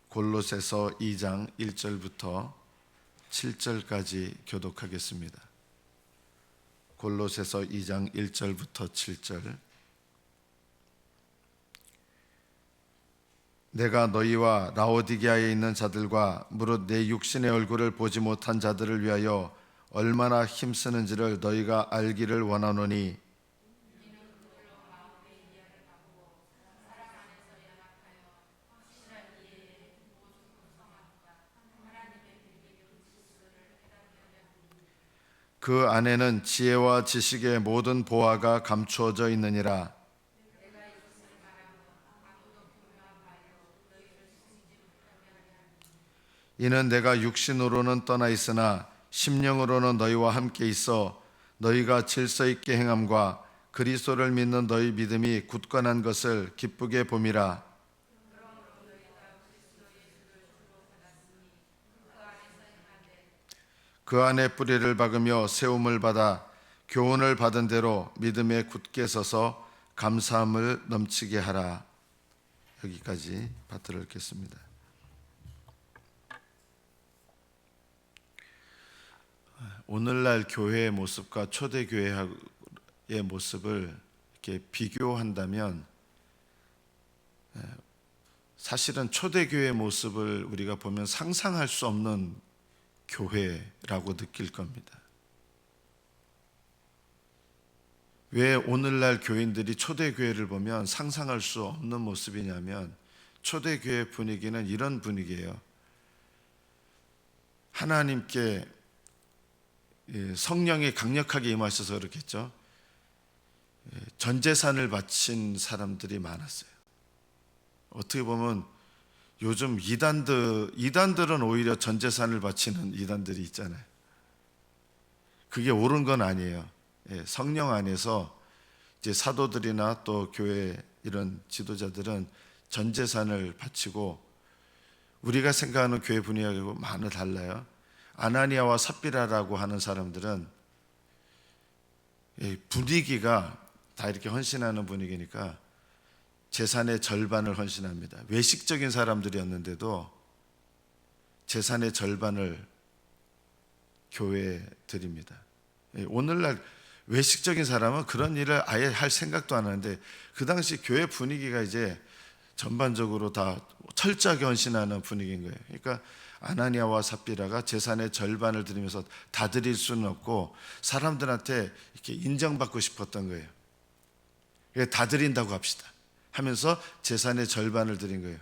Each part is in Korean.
골로새서 2장 1절부터 7절까지 교독하겠습니다. 골로새서 2장 1절부터 7절. 내가 너희와 라오디게아에 있는 자들과 무릇 내 육신의 얼굴을 보지 못한 자들을 위하여 얼마나 힘쓰는지를 너희가 알기를 원하노니, 그 안에는 지혜와 지식의 모든 보화가 감추어져 있느니라. 이는 내가 육신으로는 떠나 있으나 심령으로는 너희와 함께 있어 너희가 질서 있게 행함과 그리스도를 믿는 너희 믿음이 굳건한 것을 기쁘게 봄이라. 그 안에 뿌리를 박으며 세움을 받아 교훈을 받은 대로 믿음에 굳게 서서 감사함을 넘치게 하라. 여기까지 파트를 읽겠습니다. 오늘날 교회의 모습과 초대교회의 모습을 이렇게 비교한다면, 사실은 초대교회의 모습을 우리가 보면 상상할 수 없는 교회라고 느낄 겁니다. 왜 오늘날 교인들이 초대교회를 보면 상상할 수 없는 모습이냐면, 초대교회 분위기는 이런 분위기예요. 하나님께 성령이 강력하게 임하셔서 그렇겠죠. 전 재산을 바친 사람들이 많았어요. 어떻게 보면 요즘 이단들은 오히려 전 재산을 바치는 이단들이 있잖아요. 그게 옳은 건 아니에요. 성령 안에서 이제 사도들이나 또 교회 이런 지도자들은 전 재산을 바치고, 우리가 생각하는 교회 분위기하고 많이 달라요. 아나니아와 삽비라라고 하는 사람들은 분위기가 다 이렇게 헌신하는 분위기니까 재산의 절반을 헌신합니다. 외식적인 사람들이었는데도 재산의 절반을 교회에 드립니다. 오늘날 외식적인 사람은 그런 일을 아예 할 생각도 안 하는데, 그 당시 교회 분위기가 이제 전반적으로 다 철저하게 헌신하는 분위기인 거예요. 그러니까 아나니아와 삽비라가 재산의 절반을 드리면서 다 드릴 수는 없고 사람들한테 이렇게 인정받고 싶었던 거예요. 다 드린다고 합시다 하면서 재산의 절반을 드린 거예요.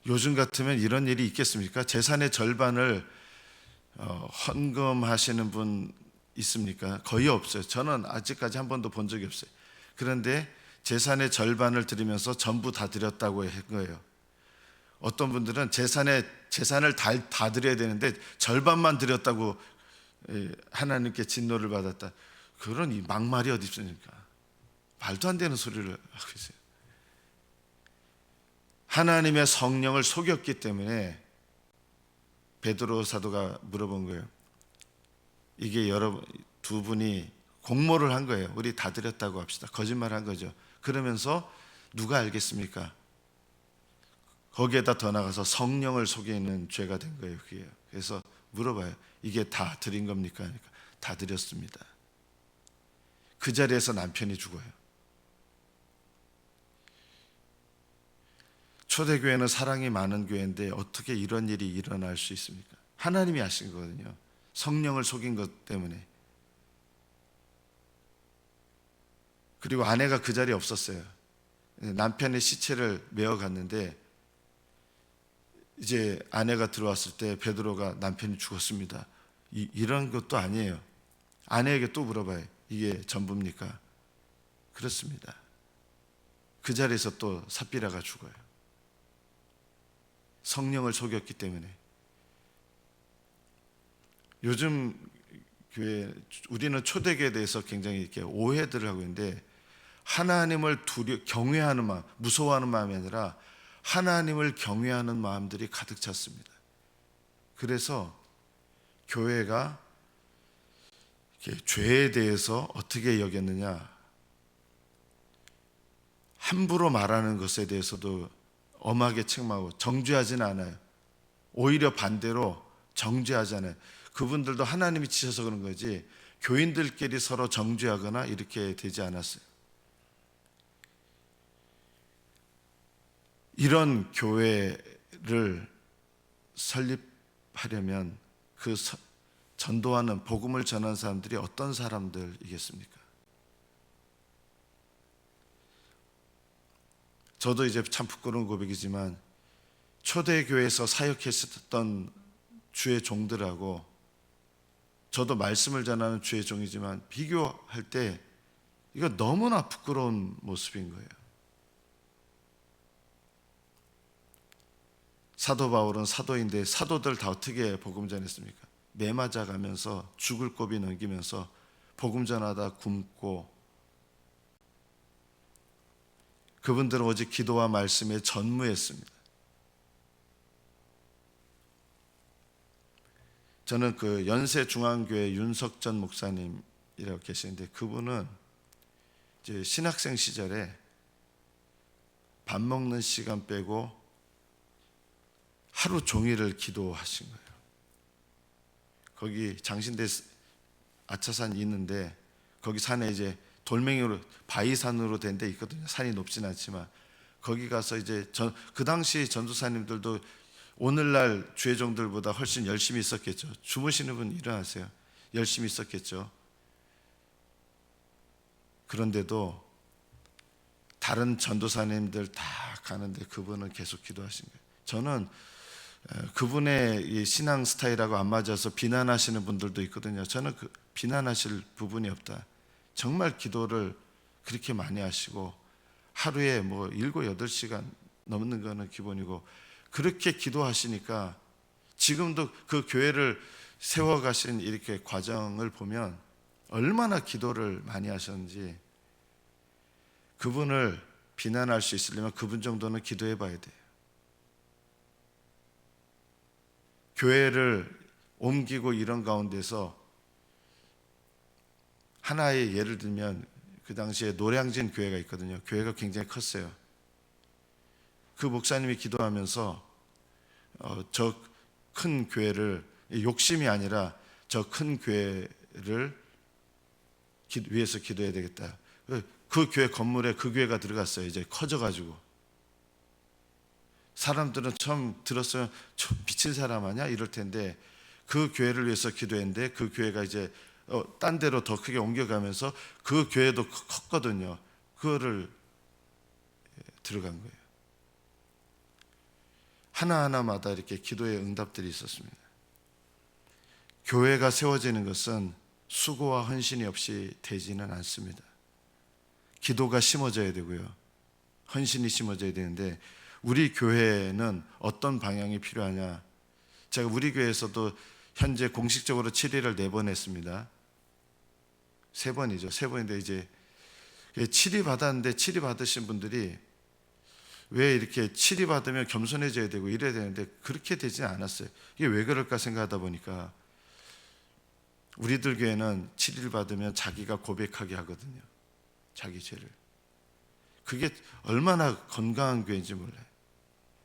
요즘 같으면 이런 일이 있겠습니까? 재산의 절반을 헌금하시는 분 있습니까? 거의 없어요. 저는 아직까지 한 번도 본 적이 없어요. 그런데 재산의 절반을 드리면서 전부 다 드렸다고 한 거예요. 어떤 분들은 재산을 다 드려야 되는데 절반만 드렸다고 하나님께 진노를 받았다. 그런 이 막말이 어디 있습니까? 말도 안 되는 소리를 하고 있어요. 하나님의 성령을 속였기 때문에 베드로 사도가 물어본 거예요. 이게 여러분 두 분이 공모를 한 거예요. 우리 다 드렸다고 합시다. 거짓말 한 거죠. 그러면서 누가 알겠습니까? 거기에다 더 나가서 성령을 속이는 죄가 된 거예요. 그게. 그래서 물어봐요. 이게 다 드린 겁니까? 그러니까 다 드렸습니다. 그 자리에서 남편이 죽어요. 초대교회는 사랑이 많은 교회인데 어떻게 이런 일이 일어날 수 있습니까? 하나님이 하신 거거든요. 성령을 속인 것 때문에. 그리고 아내가 그 자리에 없었어요. 남편의 시체를 메어 갔는데 이제 아내가 들어왔을 때 베드로가 남편이 죽었습니다. 이런 것도 아니에요. 아내에게 또 물어봐요. 이게 전부입니까? 그렇습니다. 그 자리에서 또 삽비라가 죽어요. 성령을 속였기 때문에. 요즘 교회, 우리는 초대교회에 대해서 굉장히 이렇게 오해들을 하고 있는데, 하나님을 경외하는 마음, 무서워하는 마음이 아니라 하나님을 경외하는 마음들이 가득 찼습니다. 그래서 교회가 죄에 대해서 어떻게 여겼느냐, 함부로 말하는 것에 대해서도 엄하게 책망하고 정죄하지는 않아요. 오히려 반대로 정죄하잖아요. 그분들도 하나님이 치셔서 그런 거지 교인들끼리 서로 정죄하거나 이렇게 되지 않았어요. 이런 교회를 설립하려면 그 전도하는 복음을 전하는 사람들이 어떤 사람들이겠습니까? 저도 이제 참 부끄러운 고백이지만 초대교회에서 사역했었던 주의 종들하고 저도 말씀을 전하는 주의 종이지만 비교할 때 이거 너무나 부끄러운 모습인 거예요. 사도 바울은 사도인데 사도들 다 어떻게 복음 전했습니까? 매 맞아가면서 죽을 고비 넘기면서 복음 전하다 굶고, 그분들은 오직 기도와 말씀에 전무했습니다. 저는 그 연세중앙교회 윤석전 목사님이라고 계시는데 그분은 이제 신학생 시절에 밥 먹는 시간 빼고 하루 종일을 기도하신 거예요. 거기 장신대 아차산이 있는데 거기 산에 이제 돌멩이로 바위산으로 된 데 있거든요. 산이 높진 않지만 거기 가서 이제 그 당시 전도사님들도 오늘날 주의 종들보다 훨씬 열심히 있었겠죠. 주무시는 분 일어나세요. 열심히 있었겠죠. 그런데도 다른 전도사님들 다 가는데 그분은 계속 기도하신 거예요. 저는 그분의 이 신앙 스타일하고 안 맞아서 비난하시는 분들도 있거든요. 저는 그 비난하실 부분이 없다. 정말 기도를 그렇게 많이 하시고 하루에 뭐 7, 8시간 넘는 거는 기본이고 그렇게 기도하시니까 지금도 그 교회를 세워가신 이렇게 과정을 보면 얼마나 기도를 많이 하셨는지, 그분을 비난할 수 있으려면 그분 정도는 기도해 봐야 돼요. 교회를 옮기고 이런 가운데서 하나의 예를 들면 그 당시에 노량진 교회가 있거든요. 교회가 굉장히 컸어요. 그 목사님이 기도하면서 저 큰 교회를, 욕심이 아니라 저 큰 교회를 위해서 기도해야 되겠다. 그 교회 건물에 그 교회가 들어갔어요. 이제 커져가지고 사람들은 처음 들었으면 미친 사람 아니야? 이럴 텐데 그 교회를 위해서 기도했는데 그 교회가 이제 딴 데로 더 크게 옮겨가면서 그 교회도 컸거든요. 그거를 들어간 거예요. 하나하나마다 이렇게 기도의 응답들이 있었습니다. 교회가 세워지는 것은 수고와 헌신이 없이 되지는 않습니다. 기도가 심어져야 되고요. 헌신이 심어져야 되는데 우리 교회는 어떤 방향이 필요하냐? 제가 우리 교회에서도 현재 공식적으로 7일을 4번 했습니다. 3번이죠. 3번인데 이제 7위 받았는데 7위 받으신 분들이 왜 이렇게 7위 받으면 겸손해져야 되고 이래야 되는데 그렇게 되지 않았어요. 이게 왜 그럴까 생각하다 보니까 우리들 교회는 7위를 받으면 자기가 고백하게 하거든요. 자기 죄를. 그게 얼마나 건강한 교회인지 몰라요.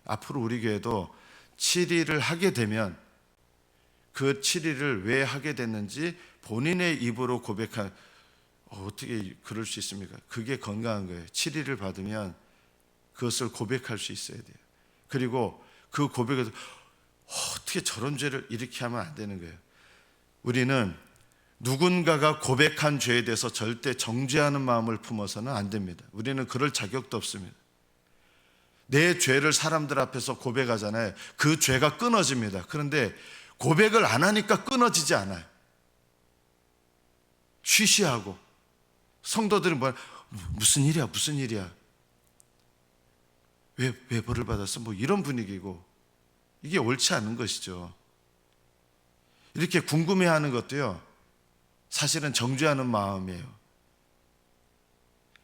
앞으로 우리 교회도 7위를 하게 되면 그 7위를 왜 하게 됐는지 본인의 입으로 고백한, 어떻게 그럴 수 있습니까? 그게 건강한 거예요. 7위를 받으면 그것을 고백할 수 있어야 돼요. 그리고 그 고백에서 어떻게 저런 죄를 이렇게 하면 안 되는 거예요. 우리는 누군가가 고백한 죄에 대해서 절대 정죄하는 마음을 품어서는 안 됩니다. 우리는 그럴 자격도 없습니다. 내 죄를 사람들 앞에서 고백하잖아요. 그 죄가 끊어집니다. 그런데 고백을 안 하니까 끊어지지 않아요. 쉬쉬하고 성도들은 무슨 일이야 무슨 일이야, 왜 벌을 받았어, 뭐 이런 분위기고, 이게 옳지 않은 것이죠. 이렇게 궁금해하는 것도요 사실은 정죄하는 마음이에요.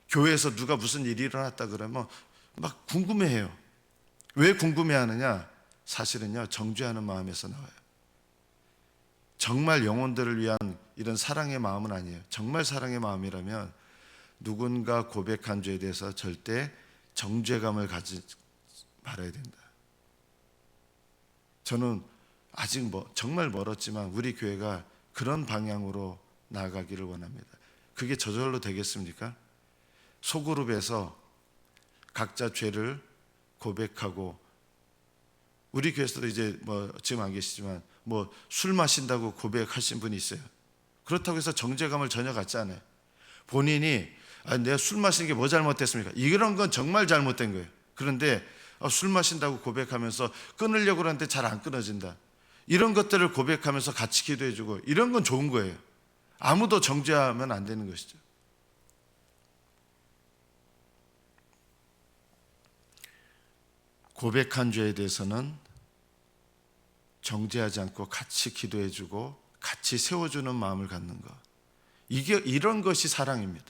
교회에서 누가 무슨 일이 일어났다 그러면 막 궁금해해요. 왜 궁금해하느냐? 사실은요 정죄하는 마음에서 나와요. 정말 영혼들을 위한 이런 사랑의 마음은 아니에요. 정말 사랑의 마음이라면 누군가 고백한 죄에 대해서 절대 정죄감을 말아야 된다. 저는 아직 정말 멀었지만 우리 교회가 그런 방향으로 나아가기를 원합니다. 그게 저절로 되겠습니까? 소그룹에서 각자 죄를 고백하고, 우리 교회에서도 이제 지금 안 계시지만 술 마신다고 고백하신 분이 있어요. 그렇다고 해서 정죄감을 전혀 갖지 않아요. 본인이 내가 술 마신 게 뭐 잘못됐습니까? 이런 건 정말 잘못된 거예요. 그런데 술 마신다고 고백하면서 끊으려고 하는데 잘 안 끊어진다. 이런 것들을 고백하면서 같이 기도해주고, 이런 건 좋은 거예요. 아무도 정죄하면 안 되는 것이죠. 고백한 죄에 대해서는 정죄하지 않고 같이 기도해주고 같이 세워주는 마음을 갖는 것, 이런 것이 사랑입니다.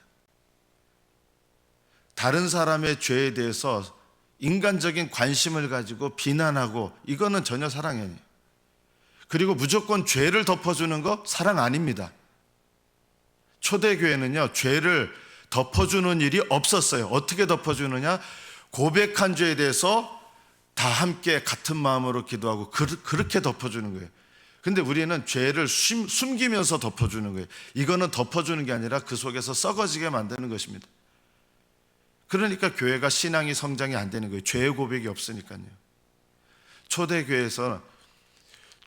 다른 사람의 죄에 대해서 인간적인 관심을 가지고 비난하고, 이거는 전혀 사랑이 아니에요. 그리고 무조건 죄를 덮어주는 거 사랑 아닙니다. 초대교회는요, 죄를 덮어주는 일이 없었어요. 어떻게 덮어주느냐? 고백한 죄에 대해서 다 함께 같은 마음으로 기도하고 그렇게 덮어주는 거예요. 근데 우리는 죄를 숨기면서 덮어주는 거예요. 이거는 덮어주는 게 아니라 그 속에서 썩어지게 만드는 것입니다. 그러니까 교회가 신앙이 성장이 안 되는 거예요. 죄의 고백이 없으니까요. 초대교회에서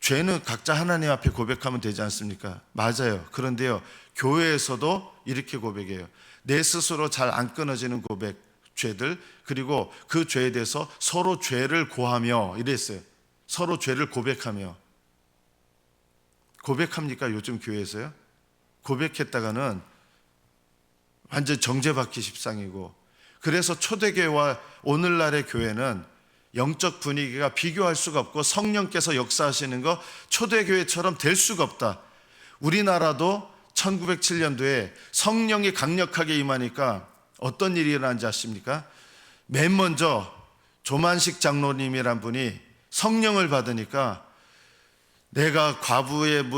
죄는 각자 하나님 앞에 고백하면 되지 않습니까? 맞아요. 그런데요, 교회에서도 이렇게 고백해요. 내 스스로 잘 안 끊어지는 고백, 죄들, 그리고 그 죄에 대해서 서로 죄를 고하며 이랬어요. 서로 죄를 고백하며. 고백합니까? 요즘 교회에서요? 고백했다가는 완전 정죄받기 십상이고, 그래서 초대교회와 오늘날의 교회는 영적 분위기가 비교할 수가 없고, 성령께서 역사하시는 거 초대교회처럼 될 수가 없다. 우리나라도 1907년도에 성령이 강력하게 임하니까 어떤 일이 일어난지 아십니까? 맨 먼저 조만식 장로님이란 분이 성령을 받으니까, 내가 과부의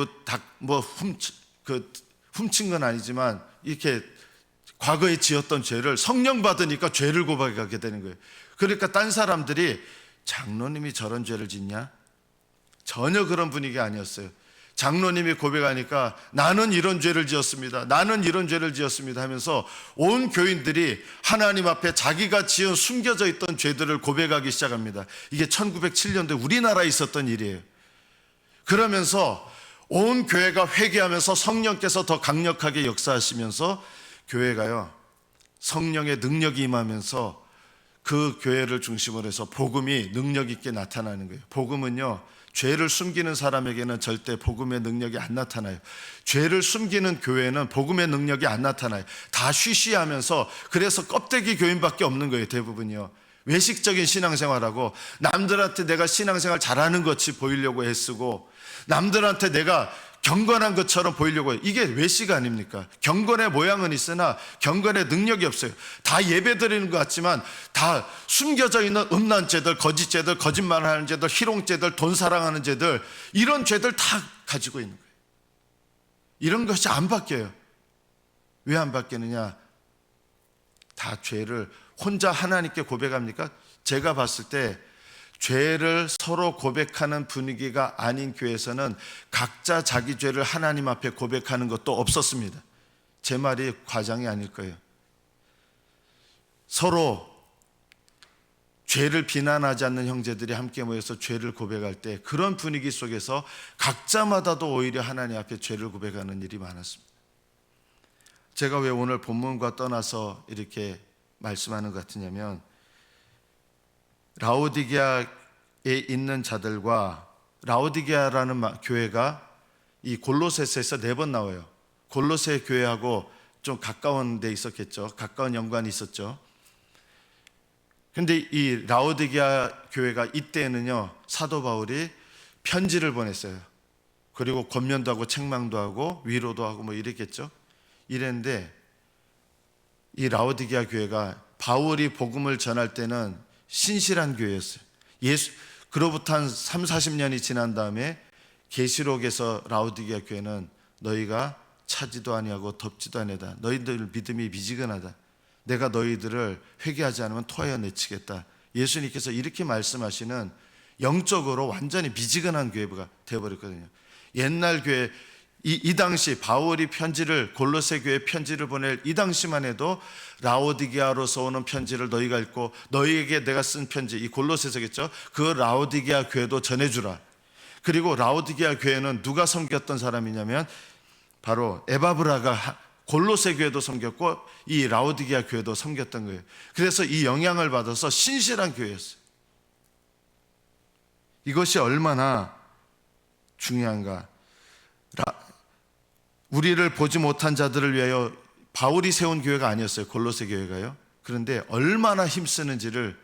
훔친 건 아니지만 이렇게 과거에 지었던 죄를 성령 받으니까 죄를 고백하게 되는 거예요. 그러니까 딴 사람들이 장로님이 저런 죄를 짓냐? 전혀 그런 분위기 아니었어요. 장로님이 고백하니까 나는 이런 죄를 지었습니다. 나는 이런 죄를 지었습니다 하면서 온 교인들이 하나님 앞에 자기가 지은 숨겨져 있던 죄들을 고백하기 시작합니다. 이게 1907년도에 우리나라에 있었던 일이에요. 그러면서 온 교회가 회개하면서 성령께서 더 강력하게 역사하시면서 교회가요, 성령의 능력이 임하면서 그 교회를 중심으로 해서 복음이 능력 있게 나타나는 거예요. 복음은요, 죄를 숨기는 사람에게는 절대 복음의 능력이 안 나타나요. 죄를 숨기는 교회는 복음의 능력이 안 나타나요. 다 쉬쉬하면서, 그래서 껍데기 교인밖에 없는 거예요, 대부분이요. 외식적인 신앙생활하고, 남들한테 내가 신앙생활 잘하는 것이 보이려고 애쓰고, 남들한테 내가 경건한 것처럼 보이려고 해요. 이게 외식 아닙니까? 경건의 모양은 있으나 경건의 능력이 없어요. 다 예배드리는 것 같지만 다 숨겨져 있는 음란 죄들, 거짓 죄들, 거짓말하는 죄들, 희롱죄들, 돈 사랑하는 죄들, 이런 죄들 다 가지고 있는 거예요. 이런 것이 안 바뀌어요. 왜 안 바뀌느냐? 다 죄를 혼자 하나님께 고백합니까? 제가 봤을 때 죄를 서로 고백하는 분위기가 아닌 교회에서는 각자 자기 죄를 하나님 앞에 고백하는 것도 없었습니다. 제 말이 과장이 아닐 거예요. 서로 죄를 비난하지 않는 형제들이 함께 모여서 죄를 고백할 때, 그런 분위기 속에서 각자마다도 오히려 하나님 앞에 죄를 고백하는 일이 많았습니다. 제가 왜 오늘 본문과 떠나서 이렇게 말씀하는 것 같으냐면, 라오디게아에 있는 자들과, 라오디게아라는 교회가 이 골로새서에서 4번 나와요. 골로새 교회하고 좀 가까운 데 있었겠죠. 가까운 연관이 있었죠. 근데 이 라오디게아 교회가 이때는요, 사도 바울이 편지를 보냈어요. 그리고 권면도 하고 책망도 하고 위로도 하고 이랬겠죠. 이랬는데 이 라오디게아 교회가 바울이 복음을 전할 때는 신실한 교회였어요. 그로부터 한 30-40년이 지난 다음에 계시록에서 라오디게아 교회는 너희가 차지도 아니하고 덥지도 아니하다. 너희들 믿음이 미지근하다. 내가 너희들을 회개하지 않으면 토하여 내치겠다. 예수님께서 이렇게 말씀하시는 영적으로 완전히 미지근한 교회가 되어버렸거든요. 옛날 교회, 이 당시 바울이 골로새 교회에 편지를 보낼 이 당시만 해도 라오디게아로서 오는 편지를 너희가 읽고 너희에게 내가 쓴 편지, 이 골로새서겠죠. 그 라오디게아 교회도 전해주라. 그리고 라오디게아 교회는 누가 섬겼던 사람이냐면 바로 에바브라가 골로새 교회도 섬겼고 이 라오디게아 교회도 섬겼던 거예요. 그래서 이 영향을 받아서 신실한 교회였어요. 이것이 얼마나 중요한가. 우리를 보지 못한 자들을 위하여 바울이 세운 교회가 아니었어요. 골로새 교회가요. 그런데 얼마나 힘쓰는지를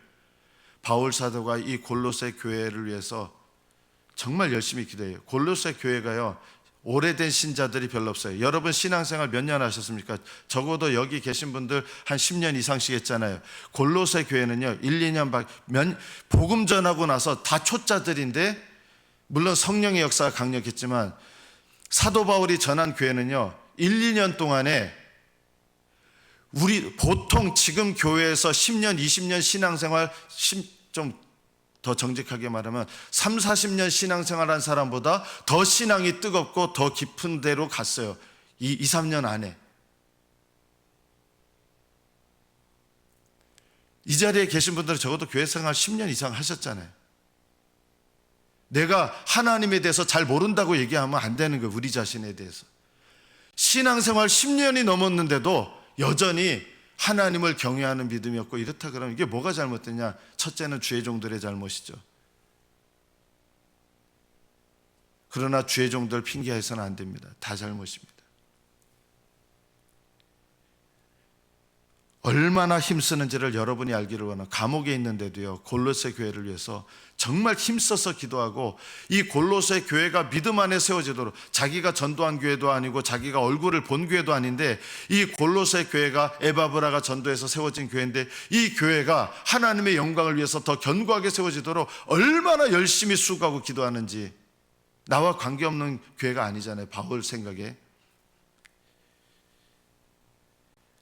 바울 사도가 이 골로새 교회를 위해서 정말 열심히 기도해요. 골로새 교회가요, 오래된 신자들이 별로 없어요. 여러분 신앙생활 몇 년 하셨습니까? 적어도 여기 계신 분들 한 10년 이상씩 했잖아요. 골로새 교회는요 1, 2년 복음 전하고 나서 다 초짜들인데, 물론 성령의 역사가 강력했지만 사도 바울이 전한 교회는요 1, 2년 동안에 우리 보통 지금 교회에서 10년, 20년 신앙생활, 좀 더 정직하게 말하면 3, 40년 신앙생활한 사람보다 더 신앙이 뜨겁고 더 깊은 데로 갔어요. 2, 3년 안에. 이 자리에 계신 분들은 적어도 교회 생활 10년 이상 하셨잖아요. 내가 하나님에 대해서 잘 모른다고 얘기하면 안 되는 거예요. 우리 자신에 대해서. 신앙생활 10년이 넘었는데도 여전히 하나님을 경외하는 믿음이 없고 이렇다 그러면 이게 뭐가 잘못됐냐? 첫째는 주의 종들의 잘못이죠. 그러나 주의 종들 핑계해서는 안 됩니다. 다 잘못입니다. 얼마나 힘쓰는지를 여러분이 알기를 원하는, 감옥에 있는데도요 골로새 교회를 위해서 정말 힘써서 기도하고, 이 골로새 교회가 믿음 안에 세워지도록, 자기가 전도한 교회도 아니고 자기가 얼굴을 본 교회도 아닌데 이 골로새 교회가 에바브라가 전도해서 세워진 교회인데 이 교회가 하나님의 영광을 위해서 더 견고하게 세워지도록 얼마나 열심히 수고하고 기도하는지. 나와 관계없는 교회가 아니잖아요. 바울 생각에.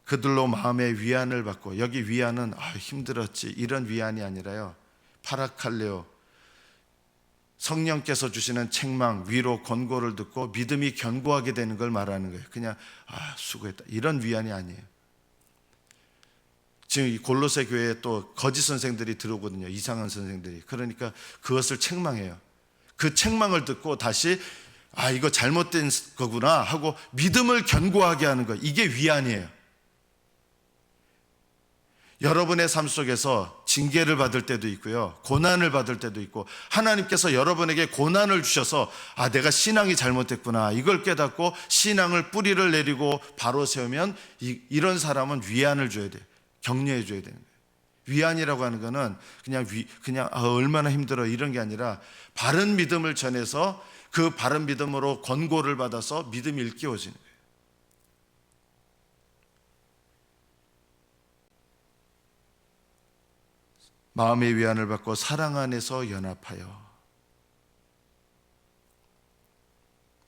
그들로 마음의 위안을 받고, 여기 위안은 힘들었지 이런 위안이 아니라요, 파라칼레오, 성령께서 주시는 책망, 위로, 권고를 듣고 믿음이 견고하게 되는 걸 말하는 거예요. 그냥 수고했다 이런 위안이 아니에요. 지금 이 골로새 교회에 또 거짓 선생들이 들어오거든요. 이상한 선생들이. 그러니까 그것을 책망해요. 그 책망을 듣고 다시 이거 잘못된 거구나 하고 믿음을 견고하게 하는 거, 이게 위안이에요. 여러분의 삶 속에서 징계를 받을 때도 있고요, 고난을 받을 때도 있고, 하나님께서 여러분에게 고난을 주셔서 내가 신앙이 잘못됐구나 이걸 깨닫고 신앙을 뿌리를 내리고 바로 세우면 이런 사람은 위안을 줘야 돼요. 격려해 줘야 되는 거예요. 위안이라고 하는 거는 그냥 얼마나 힘들어 이런 게 아니라 바른 믿음을 전해서 그 바른 믿음으로 권고를 받아서 믿음이 일깨워지는 거예요. 마음의 위안을 받고 사랑 안에서 연합하여,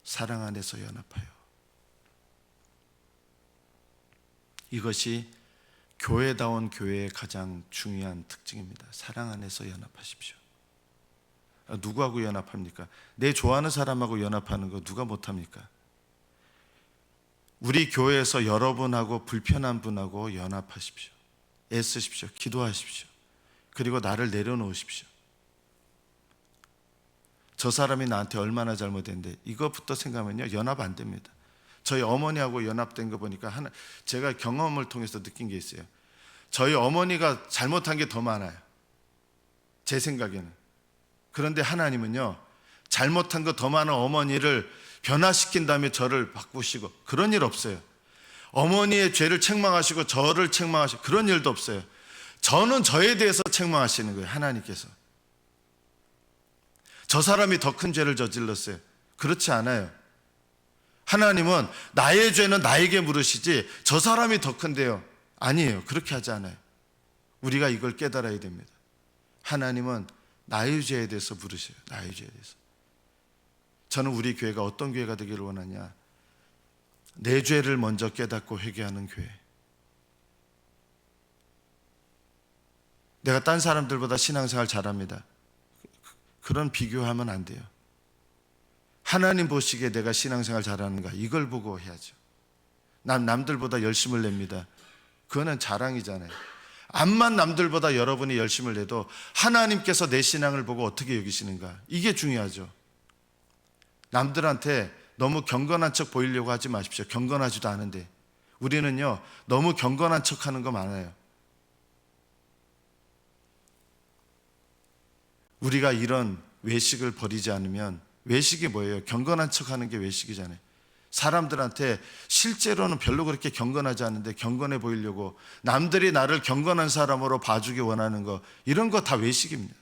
사랑 안에서 연합하여. 이것이 교회다운 교회의 가장 중요한 특징입니다. 사랑 안에서 연합하십시오. 누구하고 연합합니까? 내 좋아하는 사람하고 연합하는 거 누가 못합니까? 우리 교회에서 여러분하고 불편한 분하고 연합하십시오. 애쓰십시오. 기도하십시오. 그리고 나를 내려놓으십시오. 저 사람이 나한테 얼마나 잘못했는데, 이것부터 생각하면요 연합 안 됩니다. 저희 어머니하고 연합된 거 보니까 제가 경험을 통해서 느낀 게 있어요. 저희 어머니가 잘못한 게 더 많아요, 제 생각에는. 그런데 하나님은요 잘못한 거 더 많은 어머니를 변화시킨 다음에 저를 바꾸시고, 그런 일 없어요. 어머니의 죄를 책망하시고 저를 책망하시고 그런 일도 없어요. 저는 저에 대해서 책망하시는 거예요. 하나님께서 저 사람이 더 큰 죄를 저질렀어요. 그렇지 않아요. 하나님은 나의 죄는 나에게 물으시지 저 사람이 더 큰데요, 아니에요. 그렇게 하지 않아요. 우리가 이걸 깨달아야 됩니다. 하나님은 나의 죄에 대해서 물으셔요. 나의 죄에 대해서. 저는 우리 교회가 어떤 교회가 되기를 원하냐, 내 죄를 먼저 깨닫고 회개하는 교회, 내가 딴 사람들보다 신앙생활 잘합니다. 그런 비교하면 안 돼요. 하나님 보시기에 내가 신앙생활 잘하는가, 이걸 보고 해야죠. 난 남들보다 열심을 냅니다. 그거는 자랑이잖아요. 암만 남들보다 여러분이 열심을 내도 하나님께서 내 신앙을 보고 어떻게 여기시는가, 이게 중요하죠. 남들한테 너무 경건한 척 보이려고 하지 마십시오. 경건하지도 않은데. 우리는요, 너무 경건한 척 하는 거 많아요. 우리가 이런 외식을 버리지 않으면, 외식이 뭐예요? 경건한 척 하는 게 외식이잖아요. 사람들한테 실제로는 별로 그렇게 경건하지 않은데 경건해 보이려고 남들이 나를 경건한 사람으로 봐주기 원하는 거, 이런 거 다 외식입니다.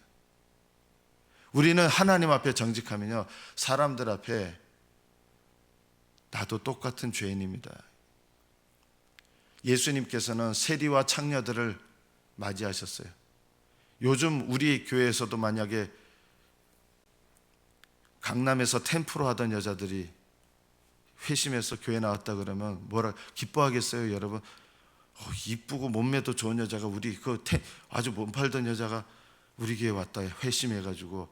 우리는 하나님 앞에 정직하면요, 사람들 앞에 나도 똑같은 죄인입니다. 예수님께서는 세리와 창녀들을 맞이하셨어요. 요즘 우리 교회에서도 만약에 강남에서 템프로 하던 여자들이 회심해서 교회 나왔다 그러면 뭐라 기뻐하겠어요, 여러분? 이쁘고 몸매도 좋은 여자가, 우리 아주 몸 팔던 여자가 우리 교회 왔다, 회심해가지고.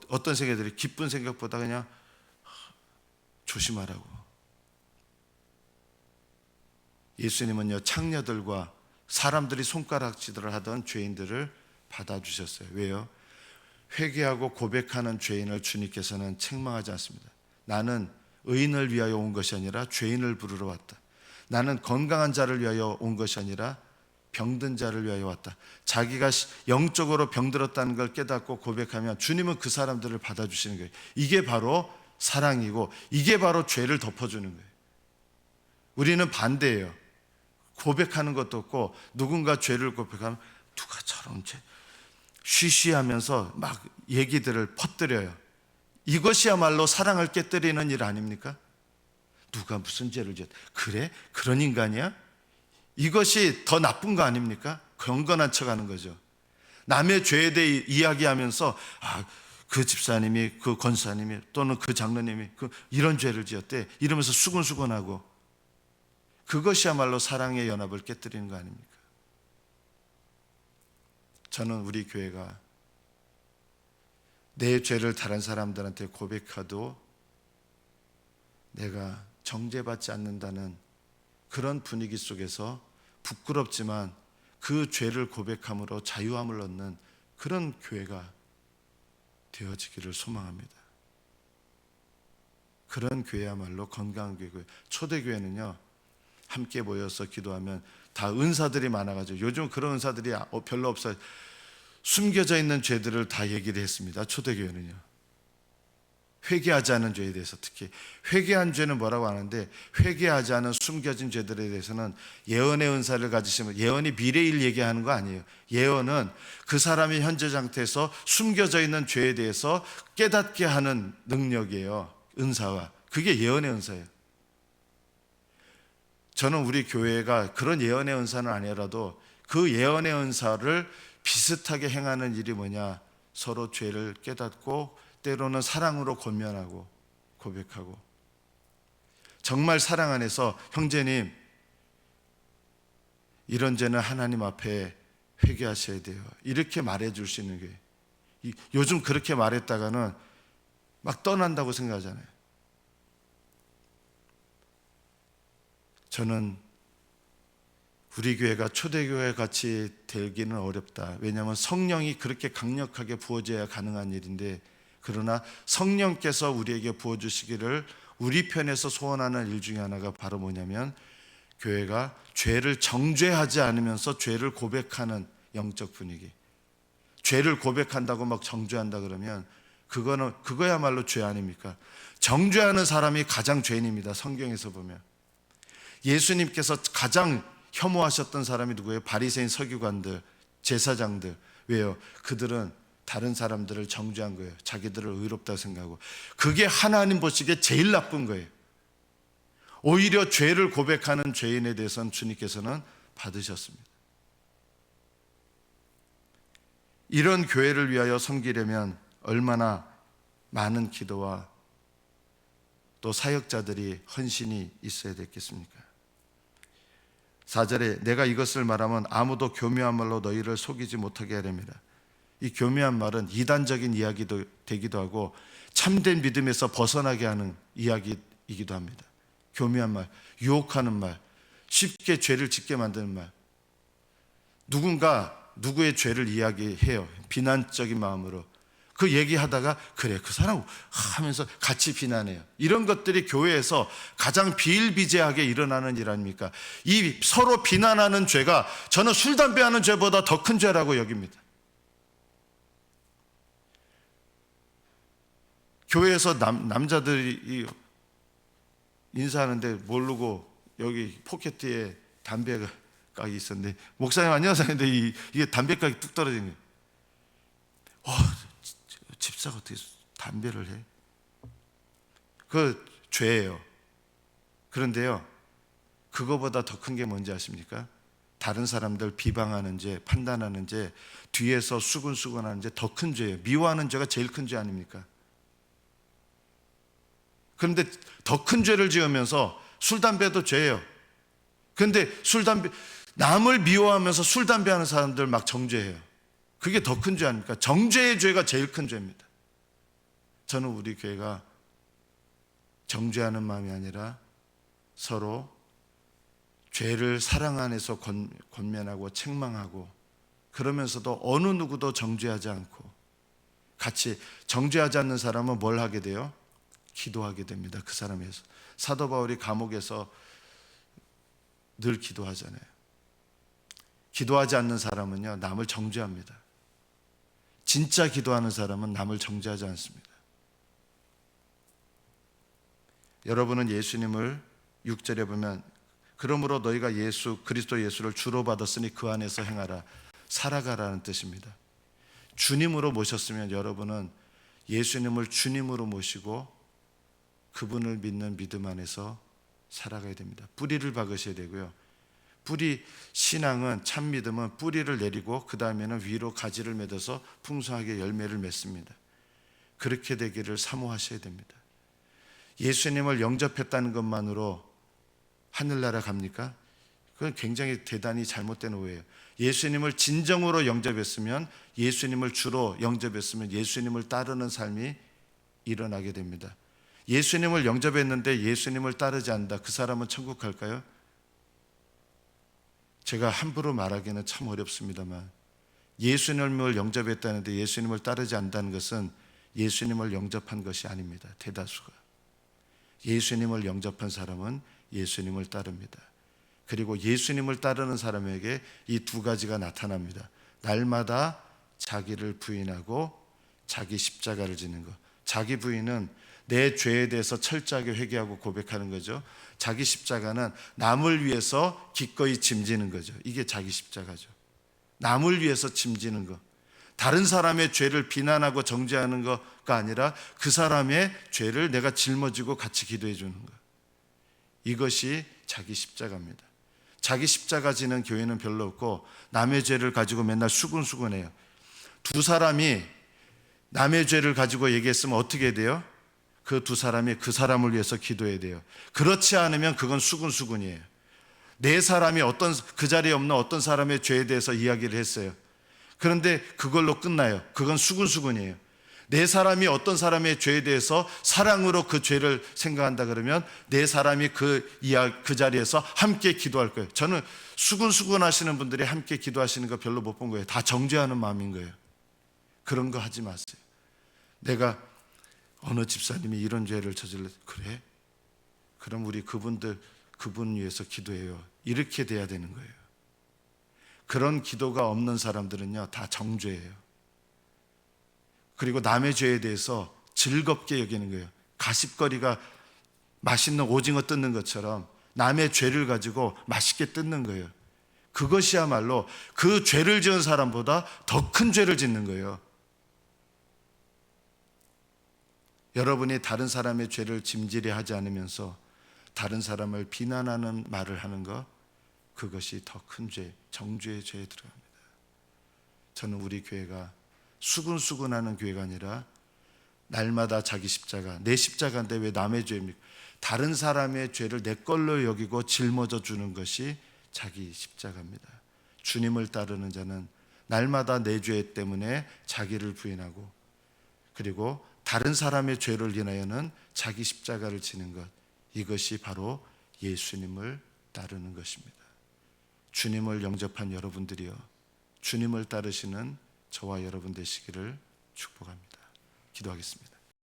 어떤 생각들이, 기쁜 생각보다 그냥 조심하라고. 예수님은요, 창녀들과 사람들이 손가락질을 하던 죄인들을 받아주셨어요. 왜요? 회개하고 고백하는 죄인을 주님께서는 책망하지 않습니다. 나는 의인을 위하여 온 것이 아니라 죄인을 부르러 왔다. 나는 건강한 자를 위하여 온 것이 아니라 병든 자를 위하여 왔다. 자기가 영적으로 병들었다는 걸 깨닫고 고백하면 주님은 그 사람들을 받아주시는 거예요. 이게 바로 사랑이고, 이게 바로 죄를 덮어주는 거예요. 우리는 반대예요. 고백하는 것도 없고, 누군가 죄를 고백하면 누가 저런 죄, 쉬쉬하면서 막 얘기들을 퍼뜨려요. 이것이야말로 사랑을 깨뜨리는 일 아닙니까? 누가 무슨 죄를 지었다, 그래? 그런 인간이야? 이것이 더 나쁜 거 아닙니까? 경건한 척하는 거죠. 남의 죄에 대해 이야기하면서 그 집사님이, 그 권사님이, 또는 그 장로님이 이런 죄를 지었대, 이러면서 수근수근하고, 그것이야말로 사랑의 연합을 깨뜨리는 거 아닙니까? 저는 우리 교회가 내 죄를 다른 사람들한테 고백해도 내가 정죄받지 않는다는 그런 분위기 속에서 부끄럽지만 그 죄를 고백함으로 자유함을 얻는 그런 교회가 되어지기를 소망합니다. 그런 교회야말로 건강한 교회고요. 초대교회는요, 함께 모여서 기도하면 다 은사들이 많아가지고, 요즘 그런 은사들이 별로 없어요. 숨겨져 있는 죄들을 다 얘기를 했습니다. 초대교회는요, 회개하지 않은 죄에 대해서, 특히 회개한 죄는 뭐라고 하는데, 회개하지 않은 숨겨진 죄들에 대해서는 예언의 은사를 가지시면, 예언이 미래일 얘기하는 거 아니에요. 예언은 그 사람이 현재 상태에서 숨겨져 있는 죄에 대해서 깨닫게 하는 능력이에요. 은사와, 그게 예언의 은사예요. 저는 우리 교회가 그런 예언의 은사는 아니라도 그 예언의 은사를 비슷하게 행하는 일이 뭐냐, 서로 죄를 깨닫고 때로는 사랑으로 권면하고 고백하고, 정말 사랑 안에서 형제님 이런 죄는 하나님 앞에 회개하셔야 돼요, 이렇게 말해줄 수 있는 게, 요즘 그렇게 말했다가는 막 떠난다고 생각하잖아요. 저는 우리 교회가 초대교회 같이 되기는 어렵다. 왜냐하면 성령이 그렇게 강력하게 부어져야 가능한 일인데, 그러나 성령께서 우리에게 부어주시기를 우리 편에서 소원하는 일 중에 하나가 바로 뭐냐면, 교회가 죄를 정죄하지 않으면서 죄를 고백하는 영적 분위기. 죄를 고백한다고 막 정죄한다 그러면 그거야말로 죄 아닙니까? 정죄하는 사람이 가장 죄인입니다. 성경에서 보면 예수님께서 가장 혐오하셨던 사람이 누구예요? 바리새인, 서기관들, 제사장들. 왜요? 그들은 다른 사람들을 정죄한 거예요. 자기들을 의롭다고 생각하고. 그게 하나님 보시기에 제일 나쁜 거예요. 오히려 죄를 고백하는 죄인에 대해서는 주님께서는 받으셨습니다. 이런 교회를 위하여 섬기려면 얼마나 많은 기도와 또 사역자들이 헌신이 있어야 됐겠습니까? 4절에 내가 이것을 말하면 아무도 교묘한 말로 너희를 속이지 못하게 하렵니다. 이 교묘한 말은 이단적인 이야기도 되기도 하고 참된 믿음에서 벗어나게 하는 이야기이기도 합니다. 교묘한 말, 유혹하는 말, 쉽게 죄를 짓게 만드는 말. 누군가 누구의 죄를 이야기해요. 비난적인 마음으로. 그 얘기하다가 그래 그 사람 하면서 같이 비난해요. 이런 것들이 교회에서 가장 비일비재하게 일어나는 일 아닙니까? 이 서로 비난하는 죄가 저는 술 담배 하는 죄보다 더 큰 죄라고 여깁니다. 교회에서 남자들이 인사하는데 모르고 여기 포켓에 담배가 가게 있었는데 목사님 안녕하세요. 근데 이게 담배가게 뚝 떨어진 거예요. 집사가 어떻게 담배를 해? 그 죄예요. 그런데요, 그거보다 더 큰 게 뭔지 아십니까? 다른 사람들 비방하는 죄, 판단하는 죄, 뒤에서 수근수근하는 죄 더 큰 죄예요. 미워하는 죄가 제일 큰 죄 아닙니까? 그런데 더 큰 죄를 지으면서 술, 담배도 죄예요. 그런데 술, 담배, 남을 미워하면서 술, 담배 하는 사람들 막 정죄해요. 그게 더 큰 죄 아닙니까? 정죄의 죄가 제일 큰 죄입니다. 저는 우리 교회가 정죄하는 마음이 아니라 서로 죄를 사랑 안에서 권면하고 책망하고 그러면서도 어느 누구도 정죄하지 않고 같이 정죄하지 않는 사람은 뭘 하게 돼요? 기도하게 됩니다. 그 사람에서. 사도 바울이 감옥에서 늘 기도하잖아요. 기도하지 않는 사람은요, 남을 정죄합니다. 진짜 기도하는 사람은 남을 정죄하지 않습니다. 여러분은 예수님을 6절에 보면 그러므로 너희가 그리스도 예수를 주로 받았으니 그 안에서 행하라, 살아가라는 뜻입니다. 주님으로 모셨으면 여러분은 예수님을 주님으로 모시고 그분을 믿는 믿음 안에서 살아가야 됩니다. 뿌리를 박으셔야 되고요. 신앙은 참 믿음은 뿌리를 내리고 그 다음에는 위로 가지를 맺어서 풍성하게 열매를 맺습니다. 그렇게 되기를 사모하셔야 됩니다. 예수님을 영접했다는 것만으로 하늘나라 갑니까? 그건 굉장히 대단히 잘못된 오해예요. 예수님을 진정으로 영접했으면, 예수님을 주로 영접했으면 예수님을 따르는 삶이 일어나게 됩니다. 예수님을 영접했는데 예수님을 따르지 않는다. 그 사람은 천국 갈까요? 제가 함부로 말하기는 참 어렵습니다만 예수님을 영접했다는데 예수님을 따르지 않는다는 것은 예수님을 영접한 것이 아닙니다. 대다수가. 예수님을 영접한 사람은 예수님을 따릅니다. 그리고 예수님을 따르는 사람에게 이 두 가지가 나타납니다. 날마다 자기를 부인하고 자기 십자가를 지는 것. 자기 부인은 내 죄에 대해서 철저하게 회개하고 고백하는 거죠. 자기 십자가는 남을 위해서 기꺼이 짐지는 거죠. 이게 자기 십자가죠. 남을 위해서 짐지는 것. 다른 사람의 죄를 비난하고 정죄하는 것가 아니라 그 사람의 죄를 내가 짊어지고 같이 기도해 주는 것. 이것이 자기 십자가입니다. 자기 십자가 지는 교회는 별로 없고 남의 죄를 가지고 맨날 수근수근해요. 두 사람이 남의 죄를 가지고 얘기했으면 어떻게 돼요? 그 두 사람이 그 사람을 위해서 기도해야 돼요. 그렇지 않으면 그건 수근수근이에요. 네 사람이 그 자리에 없는 어떤 사람의 죄에 대해서 이야기를 했어요. 그런데 그걸로 끝나요. 그건 수근수근이에요. 네 사람이 어떤 사람의 죄에 대해서 사랑으로 그 죄를 생각한다 그러면 네 사람이 그 자리에서 함께 기도할 거예요. 저는 수근수근 하시는 분들이 함께 기도하시는 거 별로 못 본 거예요. 다 정죄하는 마음인 거예요. 그런 거 하지 마세요. 내가 어느 집사님이 이런 죄를 저질렀, 그래? 그럼 우리 그분 위해서 기도해요. 이렇게 돼야 되는 거예요. 그런 기도가 없는 사람들은요, 다 정죄예요. 그리고 남의 죄에 대해서 즐겁게 여기는 거예요. 가십거리가 맛있는 오징어 뜯는 것처럼 남의 죄를 가지고 맛있게 뜯는 거예요. 그것이야말로 그 죄를 지은 사람보다 더 큰 죄를 짓는 거예요. 여러분이 다른 사람의 죄를 짐지려 하지 않으면서 다른 사람을 비난하는 말을 하는 것, 그것이 더 큰 죄, 정죄의 죄에 들어갑니다. 저는 우리 교회가 수근수근하는 교회가 아니라 날마다 자기 십자가, 내 십자가인데 왜 남의 죄입니까? 다른 사람의 죄를 내 걸로 여기고 짊어져 주는 것이 자기 십자가입니다. 주님을 따르는 자는 날마다 내 죄 때문에 자기를 부인하고 그리고 다른 사람의 죄를 인하여는 자기 십자가를 지는 것, 이것이 바로 예수님을 따르는 것입니다. 주님을 영접한 여러분들이여, 주님을 따르시는 저와 여러분 되시기를 축복합니다. 기도하겠습니다.